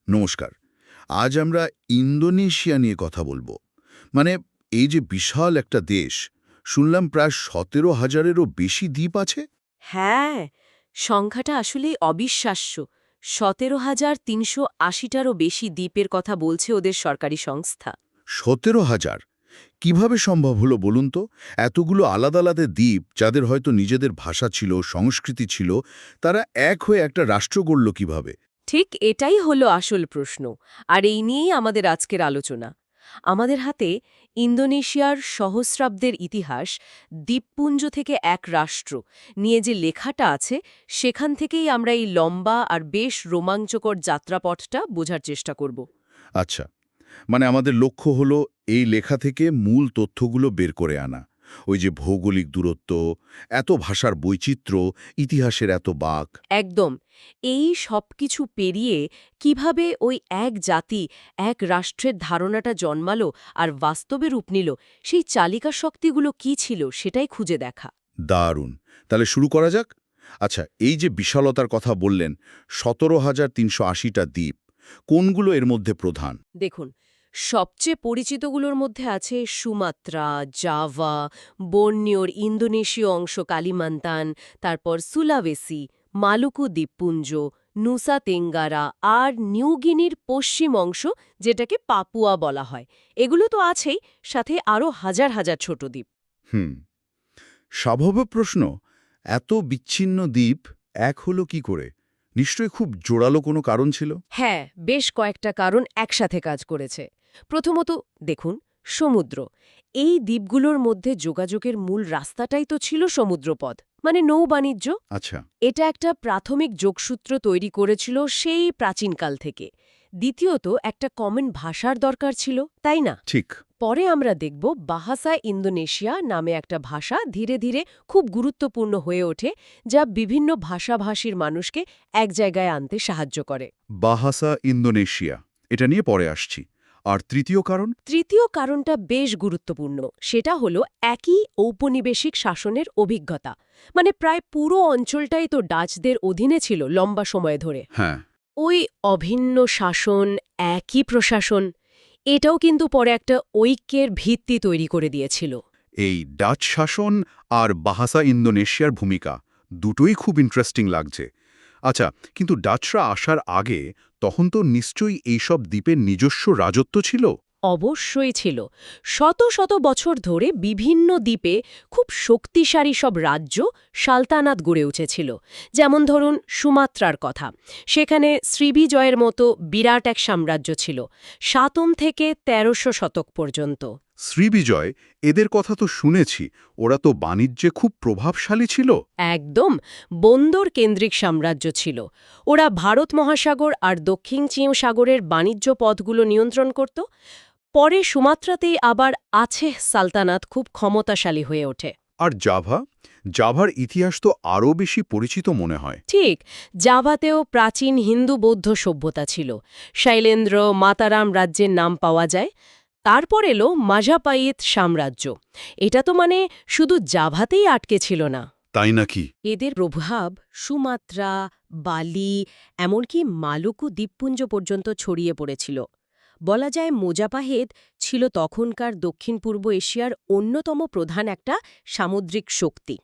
নমস্কার। আজ আমরা ইন্দোনেশিয়া নিয়ে কথা বলবো। মানে এই যে বিশাল একটা দেশ, শুনলাম প্রায় ১৭,০০০-এরও বেশি দ্বীপ আছে। হ্যাঁ, সংখ্যাটা আসলেই অবিশ্বাস্য। ১৭,৩৮০টারও বেশি দ্বীপের কথা বলছে ওদের সরকারি সংস্থা। ১৭,০০০? কিভাবে সম্ভব হলো বলুন তো? এতগুলো আলাদা আলাদা দ্বীপ, যাদের হয়তো নিজেদের ভাষা ছিল, সংস্কৃতি ছিল, তারা এক হয়ে একটা রাষ্ট্র গড়ল কিভাবে? ঠিক এটাই হলো আসল প্রশ্ন, আর এই নিয়েই আমাদের আজকের আলোচনা। আমাদের হাতে ইন্দোনেশিয়ার সহস্রাব্দের ইতিহাস, দ্বীপপুঞ্জ থেকে এক রাষ্ট্র নিয়ে যে লেখাটা আছে, সেখান থেকেই আমরা এই লম্বা আর বেশ রোমাঞ্চকর যাত্রাপথটা বোঝার চেষ্টা করব। আচ্ছা, মানে আমাদের লক্ষ্য হলো এই লেখা থেকে মূল তথ্যগুলো বের করে আনা। ওই যে ভৌগোলিক দূরত্ব, এত ভাষার বৈচিত্র্য, ইতিহাসের এত বাঁক। একদম। এই সবকিছু পেরিয়ে কিভাবে ওই এক জাতি, এক রাষ্ট্রের ধারণাটা জন্মালো আর বাস্তবে রূপ নিল, সেই চালিকা শক্তিগুলো কি ছিল সেটাই খুঁজে দেখা। দারুণ। তাহলে শুরু করা যাক। আচ্ছা, এই যে বিশালতার কথা বললেন, ১৭,৩৮০টা দ্বীপ, কোনগুলো এর মধ্যে প্রধান? দেখুন, সবচেয়ে পরিচিতগুলোর মধ্যে আছে সুমাত্রা, জাভা, বোর্নিওর ইন্দোনেশীয় অংশ কালিমান্তান, তারপর সুলাভেসি, মালুকু দ্বীপপুঞ্জ, নুসা তেঙ্গারা আর নিউগিনির পশ্চিম অংশ, যেটাকে পাপুয়া বলা হয়। এগুলো তো আছেই, সাথে আরও হাজার হাজার ছোট দ্বীপ। হুম, স্বাভাবিক প্রশ্ন, এত বিচ্ছিন্ন দ্বীপ এক হলো কি করে? নিশ্চয়ই খুব জোরালো কোনো কারণ ছিল। হ্যাঁ, বেশ কয়েকটা কারণ একসাথে কাজ করেছে। প্রথমত, দেখুন, সমুদ্র। এই দ্বীপগুলোর মধ্যে যোগাযোগের মূল রাস্তাটাই তো ছিল সমুদ্রপথ, মানে নৌ-বাণিজ্য। আচ্ছা। এটা একটা প্রাথমিক যোগসূত্র তৈরি করেছিল সেই প্রাচীনকাল থেকে। দ্বিতীয়ত, একটা কমন ভাষার দরকার ছিল, তাই না? ঠিক। পরে আমরা দেখব বাহাসা ইন্দোনেশিয়া নামে একটা ভাষা ধীরে ধীরে খুব গুরুত্বপূর্ণ হয়ে ওঠে, যা বিভিন্ন ভাষাভাষীর মানুষকে এক জায়গায় আনতে সাহায্য করে। বাহাসা ইন্দোনেশিয়া, এটা নিয়ে পরে আসছি। আর তৃতীয় কারণ? তৃতীয় কারণটা বেশ গুরুত্বপূর্ণ। সেটা হলো একই ঔপনিবেশিক শাসনের অভিজ্ঞতা। মানে প্রায় পুরো অঞ্চলটাই তো ডাচদের অধীনে ছিল লম্বা সময় ধরে। হ্যাঁ। ওই অভিন্ন শাসন, একই প্রশাসন, এটাও কিন্তু পরে একটা ঐক্যের ভিত্তি তৈরি করে দিয়েছিল। এই ডাচ শাসন আর বাহাসা ইন্দোনেশিয়ার ভূমিকা দুটোই খুব ইন্টারেস্টিং লাগছে। আচ্ছা, কিন্তু ডাচরা আসার আগে তখন তো নিশ্চয়ই এইসব দ্বীপের নিজস্ব রাজত্ব ছিল। অবশ্যই ছিল। শত শত বছর ধরে বিভিন্ন দ্বীপে খুব শক্তিশালী সব রাজ্য, সালতানাত গড়ে উঠেছিল। যেমন ধরুন সুমাত্রার কথা। সেখানে শ্রীবিজয়ের মতো বিরাট এক সাম্রাজ্য ছিল, ৭ম থেকে ১৩০০ শতক পর্যন্ত। শ্রীবিজয়, এদের কথা তো শুনেছি। ওরা তো বাণিজ্যে খুব প্রভাবশালী ছিল। একদম বন্দর কেন্দ্রিক সাম্রাজ্য ছিল। ওরা ভারত মহাসাগর আর দক্ষিণ চীন সাগরের বাণিজ্য পথগুলো নিয়ন্ত্রণ করত। পরে সুমাত্রাতেই আবার আছেহ সালতানাত খুব ক্ষমতাশালী হয়ে ওঠে। আর জাভা, জাভার ইতিহাস তো আরও বেশি পরিচিত মনে হয়। ঠিক, জাভাতেও প্রাচীন হিন্দু বৌদ্ধ সভ্যতা ছিল। শৈলেন্দ্র, মাতারাম রাজ্যের নাম পাওয়া যায়। তারপর এলো মাঝাপাইত সাম্রাজ্য। এটা তো মানে শুধু জাভাতেই আটকে ছিল না। তাই নাকি? এদের প্রভাব সুমাত্রা, বালি, এমনকি মালুকু দ্বীপপুঞ্জ পর্যন্ত ছড়িয়ে পড়েছিল। বলা যায় মোজাপাহেদ ছিল তখনকার দক্ষিণ পূর্ব এশিয়ার অন্যতম প্রধান একটা সামুদ্রিক শক্তি।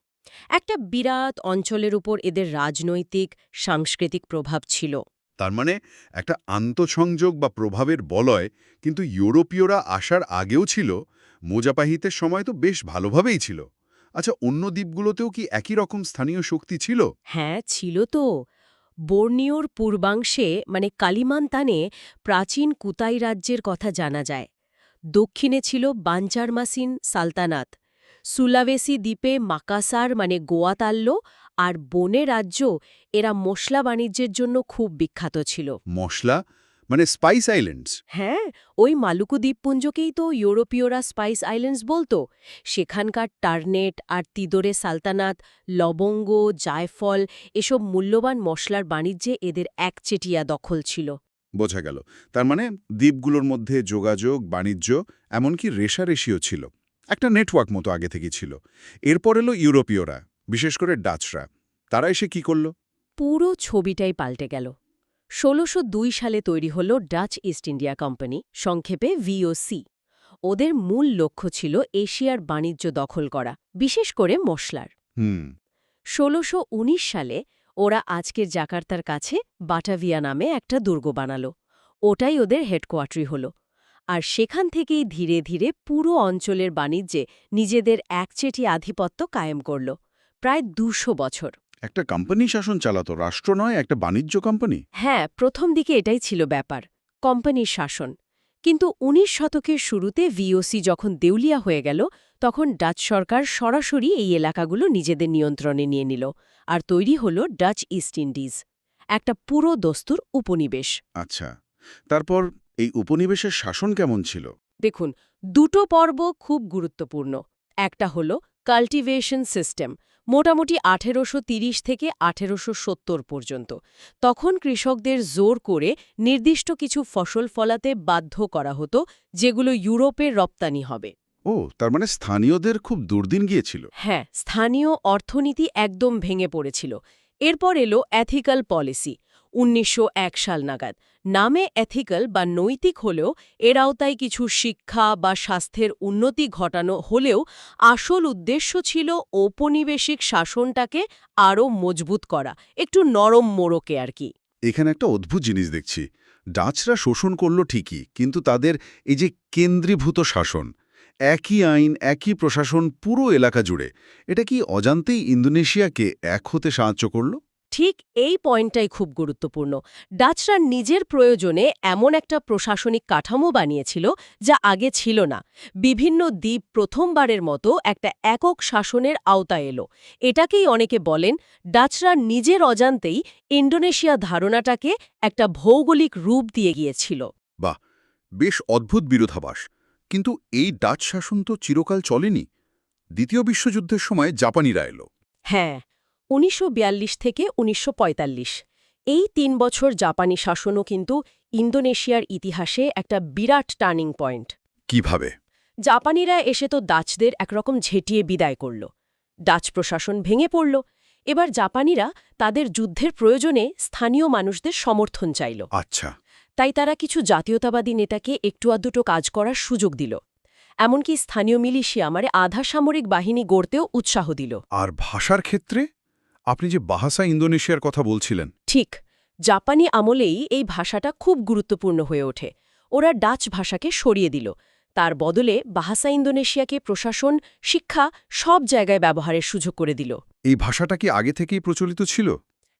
একটা বিরাট অঞ্চলের উপর এদের রাজনৈতিক, সাংস্কৃতিক প্রভাব ছিল। তার মানে একটা আন্তঃসংযোগ বা প্রভাবের বলয় কিন্তু ইউরোপীয়রা আসার আগেও ছিল। মোজাপাহিতের সময় তো বেশ ভালোভাবেই ছিল। আচ্ছা, অন্য দ্বীপগুলোতেও কি একই রকম স্থানীয় শক্তি ছিল? হ্যাঁ, ছিল তো। বোর্নিওর পূর্বাংশে মানে কালিমান্তানে প্রাচীন কুতাই রাজ্যের কথা জানা যায়। দক্ষিণে ছিল বাঞ্চারমাসিন সালতানাত, সুলাভেসি দ্বীপে মাকাসার মানে গোয়াতাল্য আর বনে রাজ্য, এরা মশলা বাণিজ্যের জন্য খুব বিখ্যাত ছিল। মশলা, মানে স্পাইস আইল্যান্ডস? হ্যাঁ, ওই মালুকু দ্বীপপুঞ্জকেই তো ইউরোপীয়রা স্পাইস আইল্যান্ডস বলতো। সেখানকার টার্নেট আর তিদোরে সালতানাত, লবঙ্গ, জায়ফল, এসব মূল্যবান মশলার বাণিজ্যে এদের একচেটিয়া দখল ছিল। বোঝা গেল। তার মানে দ্বীপগুলোর মধ্যে যোগাযোগ, বাণিজ্য, এমনকি রেশারেশিও ছিল। একটা নেটওয়ার্ক মতো আগে থেকেই ছিল। এরপর এলো ইউরোপীয়রা, বিশেষ করে ডাচরা। তারা এসে কি করল? পুরো ছবিটাই পাল্টে গেল। ১৬০২ সালে তৈরি হল ডাচ ইস্ট ইন্ডিয়া কোম্পানি, সংক্ষেপে ভিওসি। ওদের মূল লক্ষ্য ছিল এশিয়ার বাণিজ্য দখল করা, বিশেষ করে মশলার। হুম। ১৬১৯ সালে ওরা আজকের জাকার্তার কাছে বাটাভিয়া নামে একটা দুর্গ বানালো। ওটাই ওদের হেডকোয়ার্টারি হল। আর সেখান থেকেই ধীরে ধীরে পুরো অঞ্চলের বাণিজ্যে নিজেদের একচেটি আধিপত্য কায়েম করল, প্রায় ২০০ বছর। একটা কোম্পানি শাসন চালাতো, রাষ্ট্র নয়, একটা বাণিজ্য কোম্পানি। হ্যাঁ, প্রথম দিকে এটাই ছিল ব্যাপার, কোম্পানির শাসন। কিন্তু ১৯ শতকের শুরুতে ভিওসি যখন দেউলিয়া হয়ে গেল, তখন ডাচ সরকার সরাসরি এই এলাকাগুলো নিজেদের নিয়ন্ত্রণে নিয়ে নিল, আর তৈরি হল ডাচ ইস্ট ইন্ডিজ, একটা পুরো দস্তুর উপনিবেশ। আচ্ছা, তারপর এই উপনিবেশের শাসন কেমন ছিল? দেখুন, দুটো পর্ব খুব গুরুত্বপূর্ণ। একটা হল কাল্টিভেশন সিস্টেম, মোটামুটি ১৮৩০ থেকে ১৮৭০ পর্যন্ত। তখন কৃষকদের জোর করে নির্দিষ্ট কিছু ফসল ফলাতে বাধ্য করা হতো, যেগুলো ইউরোপের রপ্তানি হবে। ও, তার মানে স্থানীয়দের খুব দুর্দিন গিয়েছিল। হ্যাঁ, স্থানীয় অর্থনীতি একদম ভেঙে পড়েছিল। এরপর এলো এথিক্যাল পলিসি, ১৯০১ সাল নাগাদ। নামে এথিক্যাল বা নৈতিক হলেও এর আওতায় কিছু শিক্ষা বা স্বাস্থ্যের উন্নতি ঘটানো হলেও আসল উদ্দেশ্য ছিল ঔপনিবেশিক শাসনটাকে আরও মজবুত করা, একটু নরম মোড়কে আর কি। এখানে একটা অদ্ভুত জিনিস দেখছি। ডাচরা শোষণ করল ঠিকই, কিন্তু তাদের এই যে কেন্দ্রীভূত শাসন, একই আইন, একই প্রশাসন পুরো এলাকা জুড়ে, এটা কি অজান্তেই ইন্দোনেশিয়াকে এক হতে সাহায্য করল? ঠিক এই পয়েন্টটাই খুব গুরুত্বপূর্ণ। ডাচরা নিজের প্রয়োজনে এমন একটা প্রশাসনিক কাঠামো বানিয়েছিল যা আগে ছিল না। বিভিন্ন দ্বীপ প্রথমবারের মতো একটা একক শাসনের আওতায় এলো। এটাকেই অনেকে বলেন ডাচরা নিজের অজান্তেই ইন্দোনেশিয়া ধারণাটাকে একটা ভৌগোলিক রূপ দিয়ে গিয়েছিল। বাহ, বেশ অদ্ভুত বিরোধাভাস। কিন্তু এই ডাচ শাসন তো চিরকাল চলেনি। দ্বিতীয় বিশ্বযুদ্ধের সময় জাপানিরা এলো। হ্যাঁ, ১৯৪২ থেকে ১৯৪৫ এই ৩ বছর জাপানি শাসনও কিন্তু ইন্দোনেশিয়ার ইতিহাসে একটা বিরাট টার্নিং পয়েন্ট। কিভাবে? জাপানিরা এসে তো ডাচদের একরকম ঝেঁটিয়ে বিদায় করল। ডাচ প্রশাসন ভেঙে পড়ল। এবার জাপানিরা তাদের যুদ্ধের প্রয়োজনে স্থানীয় মানুষদের সমর্থন চাইল। আচ্ছা। তাই তারা কিছু জাতীয়তাবাদী নেতাকে একটু আধটু কাজ করার সুযোগ দিল। এমনকি স্থানীয় মিলিশিয়া মানে আধা সামরিক বাহিনী গড়তেও উৎসাহ দিল। আর ভাষার ক্ষেত্রে আপনি যে বাহাসা ইন্দোনেশিয়ার কথা বলছিলেন। ঠিক, জাপানি আমলেই এই ভাষাটা খুব গুরুত্বপূর্ণ হয়ে ওঠে। ওরা ডাচ ভাষাকে সরিয়ে দিল। তার বদলে বাহাসা ইন্দোনেশিয়াকে প্রশাসন, শিক্ষা সব জায়গায় ব্যবহারের সুযোগ করে দিল। এই ভাষাটা কি আগে থেকেই প্রচলিত ছিল?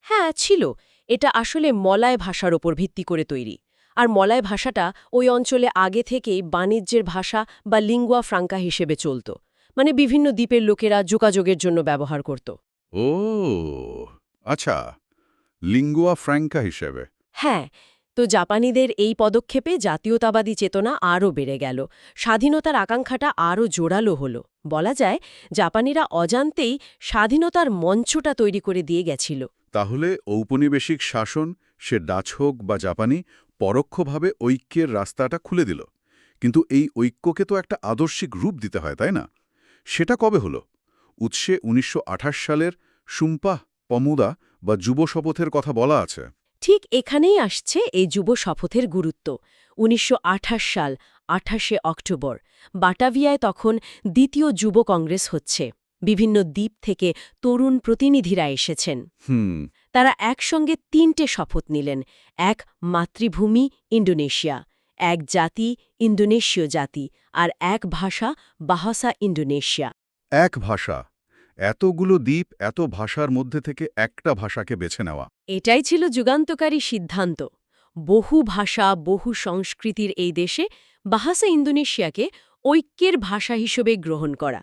হ্যাঁ, ছিল। এটা আসলে মলয় ভাষার ওপর ভিত্তি করে তৈরি। আর মলয় ভাষাটা ওই অঞ্চলে আগে থেকেই বাণিজ্যের ভাষা বা লিঙ্গুয়া ফ্রাঙ্কা হিসেবে চলত। মানে বিভিন্ন দ্বীপের লোকেরা যোগাযোগের জন্য ব্যবহার করত। ও আচ্ছা, লিঙ্গুয়া ফ্র্যাঙ্কা হিসেবে। হ্যাঁ, তো জাপানিদের এই পদক্ষেপে জাতীয়তাবাদী চেতনা আরও বেড়ে গেল। স্বাধীনতার আকাঙ্ক্ষাটা আরও জোরালো হল। বলা যায় জাপানিরা অজান্তেই স্বাধীনতার মঞ্চটা তৈরি করে দিয়ে গেছিল। তাহলে ঔপনিবেশিক শাসন, সে ডাচ হোক বা জাপানি, পরোক্ষভাবে ঐক্যের রাস্তাটা খুলে দিল। কিন্তু এই ঐক্যকে তো একটা আদর্শিক রূপ দিতে হয়, তাই না? সেটা কবে হলো? উৎসে ১৯২৮ সালের সুম্পাহ পমুদা বা যুব শপথের কথা বলা আছে। ঠিক এখানেই আসছে এই যুব শপথের গুরুত্ব। ১৯২৮ সাল ২৮শে অক্টোবর বাটাভিয়ায় তখন দ্বিতীয় যুব কংগ্রেস হচ্ছে। বিভিন্ন দ্বীপ থেকে তরুণ প্রতিনিধিরা এসেছেন। তারা একসঙ্গে ৩টে শপথ নিলেন। এক, মাতৃভূমি ইন্দোনেশিয়া; এক জাতি, ইন্দোনেশীয় জাতি; আর এক ভাষা, বাহাসা ইন্দোনেশিয়া। এক ভাষা, এতগুলো দ্বীপ, এত ভাষার মধ্যে থেকে একটা ভাষাকে বেছে নেওয়া। এটাই ছিল যুগান্তকারী সিদ্ধান্ত। বহু ভাষা, বহু সংস্কৃতির এই দেশে বাহাসা ইন্দোনেশিয়াকে ঐক্যের ভাষা হিসেবে গ্রহণ করা।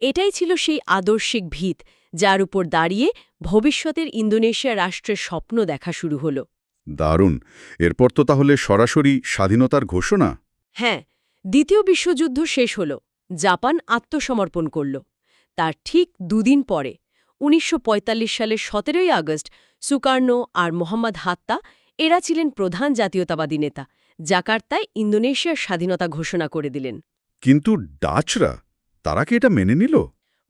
এটাই ছিল সেই আদর্শিক ভিত যার উপর দাঁড়িয়ে ভবিষ্যতের ইন্দোনেশিয়া রাষ্ট্রের স্বপ্ন দেখা শুরু হল। দারুণ। এরপর তো তাহলে সরাসরি স্বাধীনতার ঘোষণা। হ্যাঁ, দ্বিতীয় বিশ্বযুদ্ধ শেষ হল। জাপান আত্মসমর্পণ করল। তার ঠিক দুদিন পরে ১৯৪৫ সালের ১৭ই আগস্ট সুকার্নো আর মোহাম্মদ হাত্তা, এরা ছিলেন প্রধান জাতীয়তাবাদী নেতা, জাকার্তায় ইন্দোনেশিয়ার স্বাধীনতা ঘোষণা করে দিলেন। কিন্তু ডাচরা, তারা কি এটা মেনে নিল?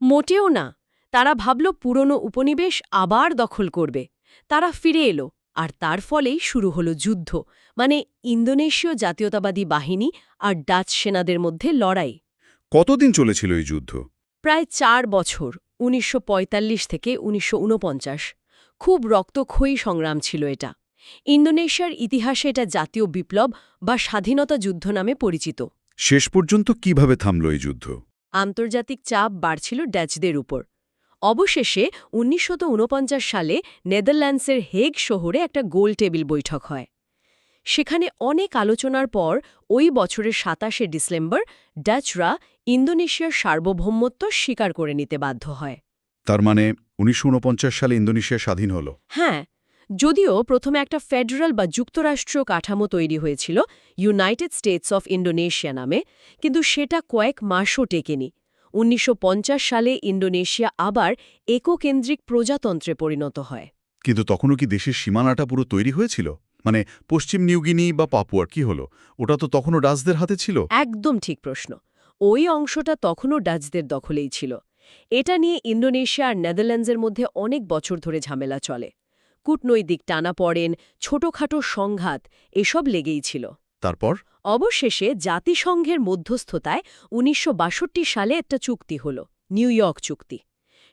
মোটেও না। তারা ভাবল পুরনো উপনিবেশ আবার দখল করবে। তারা ফিরে এলো, আর তার ফলেই শুরু হলো যুদ্ধ, মানে ইন্দোনেশীয় জাতীয়তাবাদী বাহিনী আর ডাচ সেনাদের মধ্যে লড়াই। কতদিন চলেছিল এই যুদ্ধ? প্রায় ৪ বছর, ১৯৪৫ থেকে ১৯৪৯। খুব রক্তক্ষয়ী সংগ্রাম ছিল এটা। ইন্দোনেশিয়ার ইতিহাসে এটা জাতীয় বিপ্লব বা স্বাধীনতা যুদ্ধ নামে পরিচিত। শেষ পর্যন্ত কিভাবে থামল এই যুদ্ধ? আন্তর্জাতিক চাপ বাড়ছিল ডাচদের উপর। অবশেষে ১৯৪৯ সালে নেদারল্যান্ডসের হেগ শহরে একটা গোল টেবিল বৈঠক হয়। সেখানে অনেক আলোচনার পর ওই বছরের ২৭শে ডিসেম্বর ডাচরা ইন্দোনেশিয়ার সার্বভৌমত্ব স্বীকার করে নিতে বাধ্য হয়। তার মানে ১৯৪৯ সালে ইন্দোনেশিয়া স্বাধীন হল। হ্যাঁ, যদিও প্রথমে একটা ফেডারাল বা যুক্তরাষ্ট্রীয় কাঠামো তৈরি হয়েছিল ইউনাইটেড স্টেটস অফ ইন্দোনেশিয়া নামে, কিন্তু সেটা কয়েক মাসও টেকেনি। ১৯৫০ সালে ইন্দোনেশিয়া আবার এককেন্দ্রিক প্রজাতন্ত্রে পরিণত হয়। কিন্তু তখনও কি দেশের সীমানাটা পুরো তৈরি হয়েছিল? মানে পশ্চিম নিউগিনি বা পাপুয়ার কি হলো? ওটা তো তখনও ডাচদের হাতে ছিল। একদম ঠিক প্রশ্ন। ওই অংশটা তখনও ডাচদের দখলেই ছিল। এটা নিয়ে ইন্দোনেশিয়া আর নেদারল্যান্ডসের মধ্যে অনেক বছর ধরে ঝামেলা চলে। কূটনৈতিক টানাপড়েন, ছোটখাটো সংঘাত এসব লেগেই ছিল। তারপর অবশেষে জাতিসংঘের মধ্যস্থতায় ১৯৬২ সালে একটা চুক্তি হল, নিউ ইয়র্ক চুক্তি।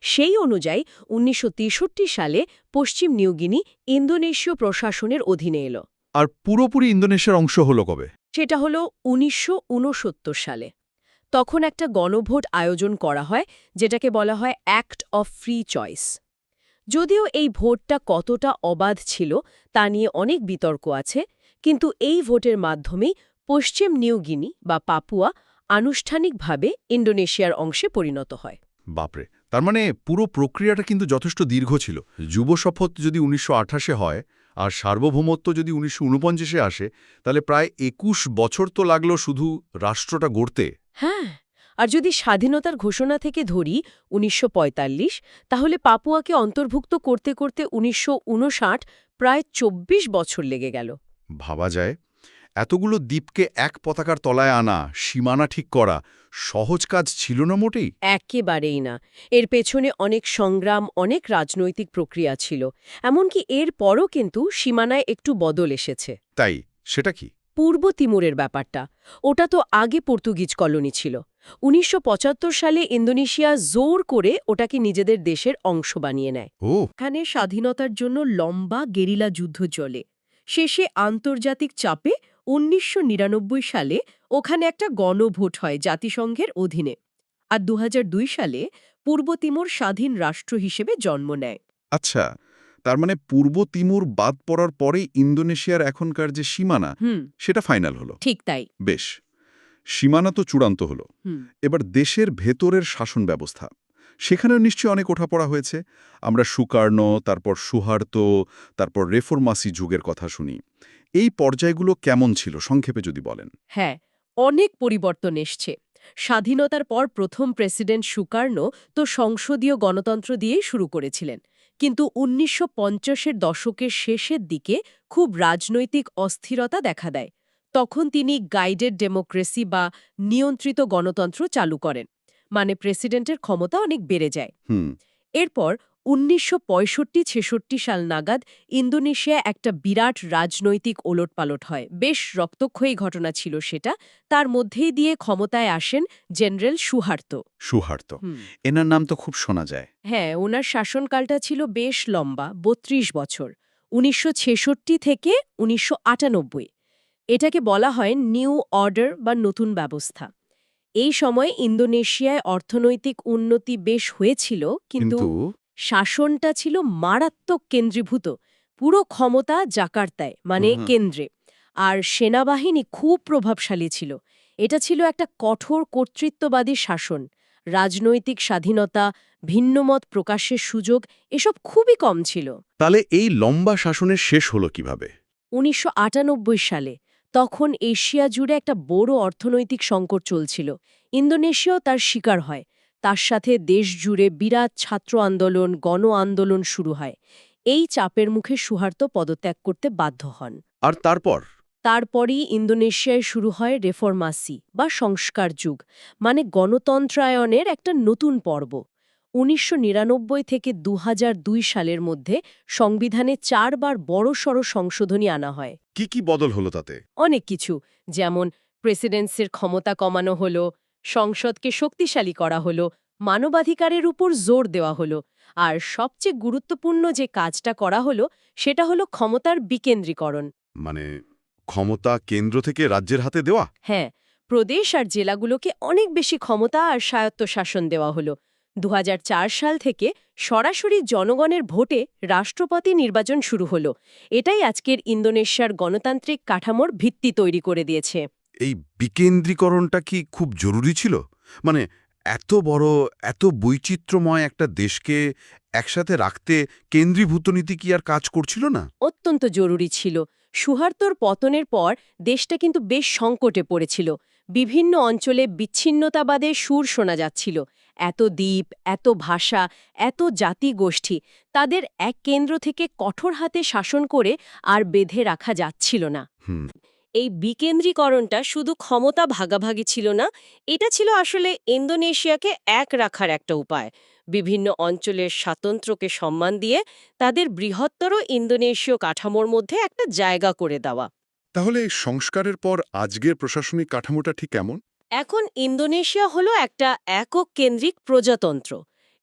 সেই অনুযায়ী ১৯৬৩ সালে পশ্চিম নিউগিনি ইন্দোনেশীয় প্রশাসনের অধীনে এলো। আর পুরোপুরি ইন্দোনেশিয়ার অংশ হলো কবে? সেটা হল ১৯৬৯ সালে। তখন একটা গণভোট আয়োজন করা হয়, যেটাকে বলা হয় অ্যাক্ট অফ ফ্রি চয়েস। যদিও এই ভোটটা কতটা অবাধ ছিল তা নিয়ে অনেক বিতর্ক আছে, কিন্তু এই ভোটের মাধ্যমেই পশ্চিম নিউগিনি বা পাপুয়া আনুষ্ঠানিকভাবে ইন্দোনেশিয়ার অংশে পরিণত হয়। বাপরে, তার মানে পুরো প্রক্রিয়াটা কিন্তু যথেষ্ট দীর্ঘ ছিল। যুব শপথ যদি ১৯২৮-এ হয় আর সার্বভৌমত্ব যদি ১৯৪৯-এ আসে, তাহলে প্রায় ২১ বছর তো লাগলো শুধু রাষ্ট্রটা গড়তে। হ্যাঁ, আর যদি স্বাধীনতার ঘোষণা থেকে ধরি ১৯৪৫, তাহলে পাপুয়াকে অন্তর্ভুক্ত করতে করতে ১৯৫৯ প্রায় ২৪ বছর লেগে গেল। ভাবা যায়, এতগুলো দ্বীপকে এক পতাকার তলায় আনা, সীমানা ঠিক করা সহজ কাজ ছিল না মোটেই। একেবারেই না। এর পেছনে অনেক সংগ্রাম, অনেক রাজনৈতিক প্রক্রিয়া ছিল। এমনকি এর পরও কিন্তু সীমানায় একটু বদল এসেছে। তাই, সেটা কি? পূর্ব তিমুরের ব্যাপারটা, ওটা তো আগে পর্তুগিজ কলোনি ছিল। ১৯৭৫ সালে ইন্দোনেশিয়া জোর করে ওটাকে নিজেদের দেশের অংশ বানিয়ে নেয়। ও, এখানে স্বাধীনতার জন্য লম্বা গেরিলা যুদ্ধ চলে। শেষে আন্তর্জাতিক চাপে ১৯৯৯ সালে ওখানে একটা গণভোট হয় জাতিসংঘের অধীনে। আর ২০০২ সালে পূর্ব তিমুর স্বাধীন রাষ্ট্র হিসেবে জন্ম নেয়। আচ্ছা, তার মানে পূর্ব তিমুর বাদ পড়ার পরেই ইন্দোনেশিয়ার এখনকার যে সীমানা, সেটা ফাইনাল হলো। ঠিক তাই। বেশ, সীমানা তো চূড়ান্ত হলো। হুম। এবার দেশের ভেতরের শাসন ব্যবস্থা, সেখানেও নিশ্চয়ই অনেক ওঠাপড়া হয়েছে। আমরা সুকার্ণ, তারপর সুহার্তো, তারপর রেফরমাসি যুগের কথা শুনি। এই পর্যায়গুলো কেমন ছিল সংক্ষেপে যদি বলেন? হ্যাঁ, অনেক পরিবর্তন এসছে। স্বাধীনতার পর প্রথম প্রেসিডেন্ট সুকার্ণ তো সংসদীয় গণতন্ত্র দিয়েই শুরু করেছিলেন, কিন্তু ১৯৫০-এর দশকের শেষের দিকে খুব রাজনৈতিক অস্থিরতা দেখা দেয়। তখন তিনি গাইডেড ডেমোক্রেসি বা নিয়ন্ত্রিত গণতন্ত্র চালু করেন, মানে প্রেসিডেন্টের ক্ষমতা অনেক বেড়ে যায়। হুম। এরপর ১৯৬৫-৬৬ সাল নাগাদ ইন্দোনেশিয়া একটা বিরাট রাজনৈতিক ওলটপালট হয়। বেশ রক্তক্ষয়ী ঘটনা ছিল সেটা। তার মধ্যেই দিয়ে ক্ষমতায় আসেন জেনারেল সুহার্তো। সুহার্তো, এনার নাম তো খুব শোনা যায়। হ্যাঁ, ওনার শাসনকালটা ছিল বেশ লম্বা, ৩২ বছর, ১৯৬৬ থেকে ১৯৯৮। এটাকে বলা হয় নিউ অর্ডার বা নতুন ব্যবস্থা। এই সময়ে ইন্দোনেশিয়ায় অর্থনৈতিক উন্নতি বেশ হয়েছিল, কিন্তু কিন্তু শাসনটা ছিল মারাত্মক কেন্দ্রীভূত। পুরো ক্ষমতা জাকার্তায়, মানে কেন্দ্রে। আর সেনাবাহিনী খুব প্রভাবশালী ছিল। এটা ছিল একটা কঠোর কর্তৃত্ববাদী শাসন। রাজনৈতিক স্বাধীনতা, ভিন্নমত প্রকাশের সুযোগ এসব খুবই কম ছিল। তাহলে এই লম্বা শাসনের শেষ হলো কিভাবে? ১৯৯৮ সালে, তখন এশিয়া জুড়ে একটা বড় অর্থনৈতিক সংকট চলছিল। ইন্দোনেশিয়াও তার শিকার হয়। তার সাথে দেশ জুড়ে বিরাট ছাত্র আন্দোলন, গণ আন্দোলন শুরু হয়। এই চাপের মুখে সুহার্তো পদত্যাগ করতে বাধ্য হন। আর তারপর? তারপরই ইন্দোনেশিয়ায় শুরু হয় রেফরমাসি বা সংস্কার যুগ, মানে গণতন্ত্রায়নের একটা নতুন পর্ব। 1999 থেকে 2002 সালের মধ্যে সংবিধানে 4 বার বড়সড় সংশোধনী আনা হয়। কি কি বদল হলো তাতে? অনেক কিছু, যেমন প্রেসিডেন্সির ক্ষমতা কমানো হলো, সংসদকে শক্তিশালী করা হলো, মানবাধিকারের উপর জোর দেওয়া হলো, আর সবচেয়ে গুরুত্বপূর্ণ যে কাজটা করা হলো সেটা হলো ক্ষমতার বিকেন্দ্রীকরণ। মানে ক্ষমতা কেন্দ্র থেকে রাজ্যের হাতে দেওয়া? হ্যাঁ, প্রদেশ আর জেলাগুলোকে অনেক বেশি ক্ষমতা আর স্বায়ত্তশাসন দেওয়া হলো। 2004 সাল থেকে সরাসরি জনগণের ভোটে রাষ্ট্রপতি নির্বাচন শুরু হলো। এটাই আজকের ইন্দোনেশিয়ার গণতান্ত্রিক কাঠামোর ভিত্তি তৈরি করে দিয়েছে। এই বিকেন্দ্রীকরণটা কি খুব জরুরি ছিল? মানে এত বড়, এত বৈচিত্র্যময় একটা দেশকে একসাথে রাখতে কেন্দ্রীভূত নীতি কি আর কাজ করছিল না? অত্যন্ত জরুরি ছিল। সুহার্তোর পতনের পর দেশটা কিন্তু বেশ সংকটে পড়েছিল। বিভিন্ন অঞ্চলে বিচ্ছিন্নতাবাদের সুর শোনা যাচ্ছিল। এত দ্বীপ, এত ভাষা, এত জাতি গোষ্ঠী, তাদের এক কেন্দ্র থেকে কঠোর হাতে শাসন করে আর বেঁধে রাখা যাচ্ছিল না। হুম। এই বিকেন্দ্রীকরণটা শুধু ক্ষমতা ভাগাভাগি ছিল না, এটা ছিল আসলে ইন্দোনেশিয়াকে এক রাখার একটা উপায়। বিভিন্ন অঞ্চলের স্বাতন্ত্র্যকে সম্মান দিয়ে তাদের বৃহত্তর ইন্দোনেশীয় কাঠামোর মধ্যে একটা জায়গা করে দেওয়া। তাহলে এই সংস্কারের পর আজকের প্রশাসনিক কাঠামোটা ঠিক কেমন? এখন ইন্দোনেশিয়া হলো একটা একক কেন্দ্রিক প্রজাতন্ত্র,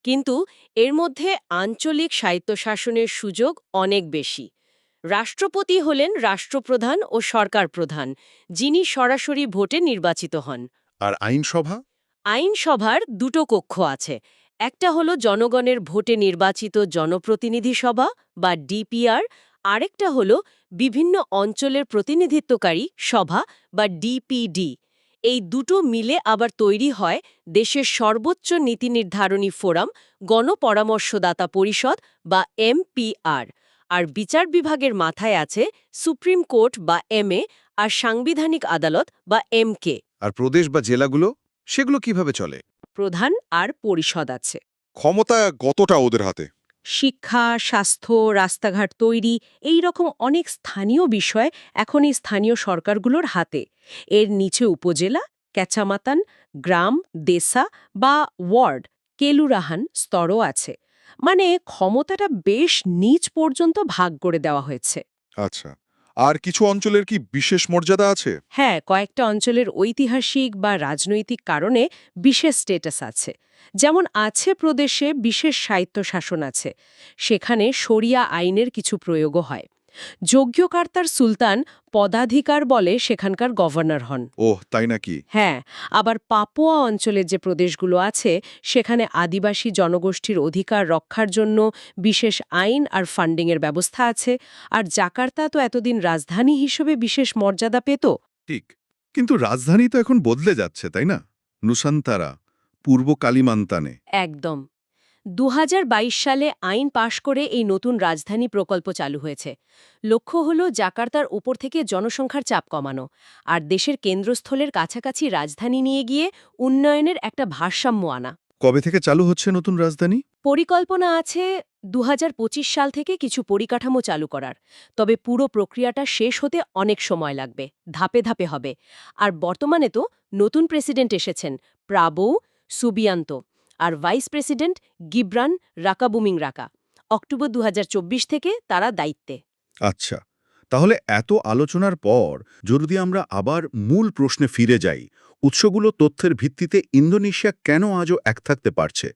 কিন্তু এর মধ্যে আঞ্চলিক স্বায়ত্তশাসনের সুযোগ অনেক বেশি। রাষ্ট্রপতি হলেন রাষ্ট্রপ্রধান ও সরকার প্রধান, যিনি সরাসরি ভোটে নির্বাচিত হন। আর আইনসভা? আইনসভার দুটো কক্ষ আছে। একটা হলো জনগণের ভোটে নির্বাচিত জনপ্রতিনিধি সভা বা ডিপিআর, আরেকটা হলো বিভিন্ন অঞ্চলের প্রতিনিধিত্বকারী সভা বা ডিপিডি। এই দুটো মিলে আবার তৈরি হয় দেশের সর্বোচ্চ নীতি নির্ধারণী ফোরাম, গণপরামর্শদাতা পরিষদ বা এমপিআর। আর বিচার বিভাগের মাথায় আছে সুপ্রিম কোর্ট বা এমএ, আর সাংবিধানিক আদালত বা এমকে। আর প্রদেশ বা জেলাগুলো, সেগুলো কিভাবে চলে? প্রধান আর পরিষদ আছে। ক্ষমতা কতটা ওদের হাতে? শিক্ষা, স্বাস্থ্য, রাস্তাঘাট তৈরি, এই রকম অনেক স্থানীয় বিষয় এখন এই স্থানীয় সরকারগুলোর হাতে। এর নিচে উপজেলা, ক্যাচামাতান, গ্রাম, দেশা বা ওয়ার্ড, কেলুরাহান স্তরও আছে। মানে ক্ষমতাটা বেশ নিচ পর্যন্ত ভাগ করে দেওয়া হয়েছে। আচ্ছা। আর কিছু অঞ্চলের কি বিশেষ মর্যাদা আছে? হ্যাঁ, কয়েকটা অঞ্চলের ঐতিহাসিক বা রাজনৈতিক কারণে বিশেষ স্ট্যাটাস আছে। যেমন আছে প্রদেশে বিশেষ স্বায়ত্তশাসন আছে, সেখানে শরিয়া আইনের কিছু প্রয়োগও হয়। যজ্ঞকর্তার সুলতান পদাধিকার বলে সেখানকার গভর্নর হন। ওহ, তাই নাকি? হ্যাঁ, আবার পাপুয়া অঞ্চলের যে প্রদেশগুলো আছে সেখানে আদিবাসী জনগোষ্ঠীর অধিকার রক্ষার জন্য বিশেষ আইন আর ফান্ডিংয়ের ব্যবস্থা আছে। আর জাকার্তা তো এতদিন রাজধানী হিসেবে বিশেষ মর্যাদা পেত। ঠিক। কিন্তু রাজধানী তো এখন বদলে যাচ্ছে, তাই না? নুসান্তারা, পূর্ব কালিমান্তানে। একদম। 2022 সালে আইন পাশ করে এই নতুন রাজধানী প্রকল্প চালু হয়েছে। লক্ষ্য হল জাকার্তার উপর থেকে জনসংখ্যার চাপ কমানো আর দেশের কেন্দ্রস্থলের কাছাকাছি রাজধানী নিয়ে গিয়ে উন্নয়নের একটা ভারসাম্য আনা। কবে থেকে চালু হচ্ছে নতুন রাজধানী? পরিকল্পনা আছে 2025 সাল থেকে কিছু পরিকাঠামো চালু করার। তবে পুরো প্রক্রিয়াটা শেষ হতে অনেক সময় লাগবে, ধাপে ধাপে হবে। আর বর্তমানে তো নতুন প্রেসিডেন্ট এসেছেন, প্রাবোও সুবিয়ান্ত, আর ভাইস প্রেসিডেন্ট গিব্রান রাকাবুমিং রাকা। অক্টোবর 2024 থেকে তারা দায়িত্বে। আচ্ছা, তাহলে এত আলোচনার পর যদি আমরা আবার মূল প্রশ্নে ফিরে যাই, উৎসগুলো তথ্যের ভিত্তিতে ইন্দোনেশিয়া কেন আজও এক থাকতে পারছে?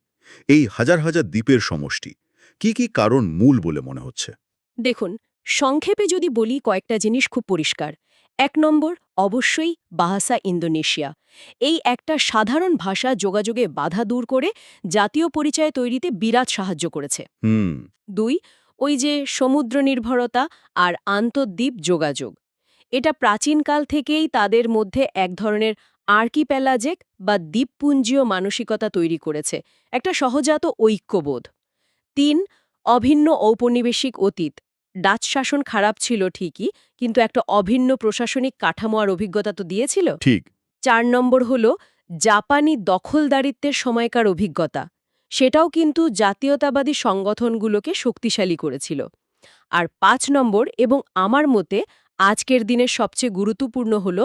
এই হাজার হাজার দ্বীপের সমষ্টি কি কি কারণ মূল বলে মনে হচ্ছে? দেখুন, সংক্ষেপে যদি বলি কয়েকটা জিনিস খুব পরিষ্কার। 1 নম্বর, অবশ্যই বাহাসা ইন্দোনেশিয়া। এই একটা সাধারণ ভাষা যোগাযোগে বাধা দূর করে জাতীয় পরিচয় তৈরিতে বিরাট সাহায্য করেছে। হুম। 2, ওই যে সমুদ্র নির্ভরতা আর আন্তঃদ্বীপ যোগাযোগ। এটা প্রাচীনকাল থেকেই তাদের মধ্যে এক ধরনের আর্কিপ্যালাজিক বা দ্বীপপুঞ্জীয় মানসিকতা তৈরি করেছে, একটা সহজাত ঐক্যবোধ। 3, অভিন্ন ঔপনিবেশিক অতীত। ডাচ শাসন খারাপ ছিল ঠিকই, কিন্তু একটা অভিন্ন প্রশাসনিক কাঠামো আর অভিজ্ঞতা তো দিয়েছিল। ঠিক। 4 নম্বর হল জাপানি দখলদারিত্বের সময়কার অভিজ্ঞতা। সেটাও কিন্তু জাতীয়তাবাদী সংগঠনগুলোকে শক্তিশালী করেছিল। আর 5 নম্বর এবং আমার মতে আজকের দিনের সবচেয়ে গুরুত্বপূর্ণ হল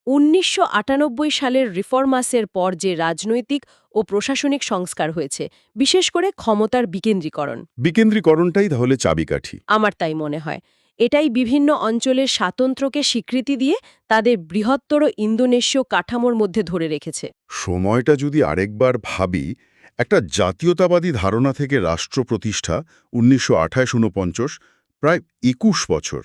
1998 সালের রিফর্মাসের পর যে রাজনৈতিক ও প্রশাসনিক সংস্কার হয়েছে, বিশেষ করে ক্ষমতার বিকেন্দ্রীকরণ, বিকেন্দ্রীকরণটাই তাহলে চাবিকাঠি। আমার তাই মনে হয় এটাই বিভিন্ন অঞ্চলের স্বাতন্ত্র্যকে স্বীকৃতি দিয়ে তাদের বৃহত্তর ইন্দোনেশীয় কাঠামোর মধ্যে ধরে রেখেছে। সময়টা যদি আরেকবার ভাবি, একটা জাতীয়তাবাদী ধারণা থেকে রাষ্ট্র প্রতিষ্ঠা 1928-49, প্রায় 21 বছর।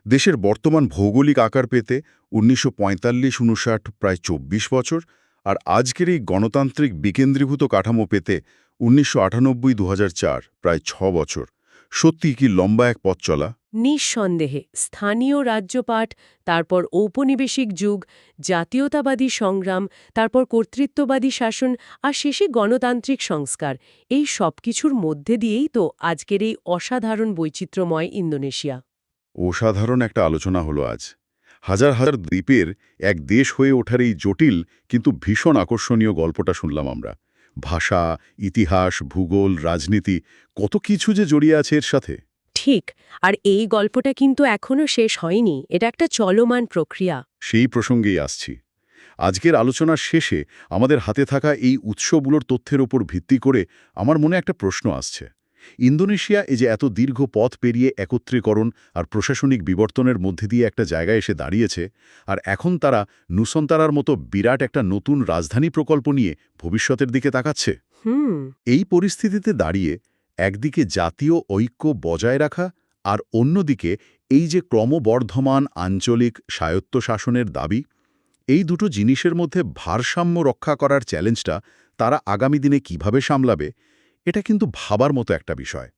দেশের বর্তমান ভৌগোলিক আকার পেতে 1945-59, প্রায় 24 বছর। আর আজকের এই গণতান্ত্রিক বিকেন্দ্রীভূত কাঠামো পেতে 1998-2004, প্রায় 6 বছর। সত্যি কি লম্বা এক পথ চলা। নিঃসন্দেহে স্থানীয় রাজ্যপাট, তারপর ঔপনিবেশিক যুগ, জাতীয়তাবাদী সংগ্রাম, তারপর কর্তৃত্ববাদী শাসন আর শেষে গণতান্ত্রিক সংস্কার, এই সবকিছুর মধ্যে দিয়েই তো আজকের এই অসাধারণ বৈচিত্র্যময় ইন্দোনেশিয়া। অসাধারণ একটা আলোচনা হলো আজ। হাজার হাজার দ্বীপের এক দেশ হয়ে ওঠার এই জটিল কিন্তু ভীষণ আকর্ষণীয় গল্পটা শুনলাম আমরা। ভাষা, ইতিহাস, ভূগোল, রাজনীতি, কত কিছু যে জড়িয়ে আছে এর সাথে। ঠিক, আর এই গল্পটা কিন্তু এখনো শেষ হয়নি, এটা একটা চলমান প্রক্রিয়া। সেই প্রসঙ্গেই আসছি। আজকের আলোচনার শেষে আমাদের হাতে থাকা এই উৎসগুলোর তথ্যের ওপর ভিত্তি করে আমার মনে একটা প্রশ্ন আসছে। ইন্দোনেশিয়া এই যে এত দীর্ঘ পথ পেরিয়ে একত্রীকরণ আর প্রশাসনিক বিবর্তনের মধ্যে দিয়ে একটা জায়গায় এসে দাঁড়িয়েছে, আর এখন তারা নুসন্তারার মতো বিরাট একটা নতুন রাজধানী প্রকল্প নিয়ে ভবিষ্যতের দিকে তাকাচ্ছে। এই পরিস্থিতিতে দাঁড়িয়ে একদিকে জাতীয় ঐক্য বজায় রাখা আর অন্যদিকে এই যে ক্রমবর্ধমান আঞ্চলিক স্বায়ত্তশাসনের দাবি, এই দুটো জিনিসের মধ্যে ভারসাম্য রক্ষা করার চ্যালেঞ্জটা তারা আগামী দিনে কিভাবে সামলাবে, এটা কিন্তু ভাবার মতো একটা বিষয়।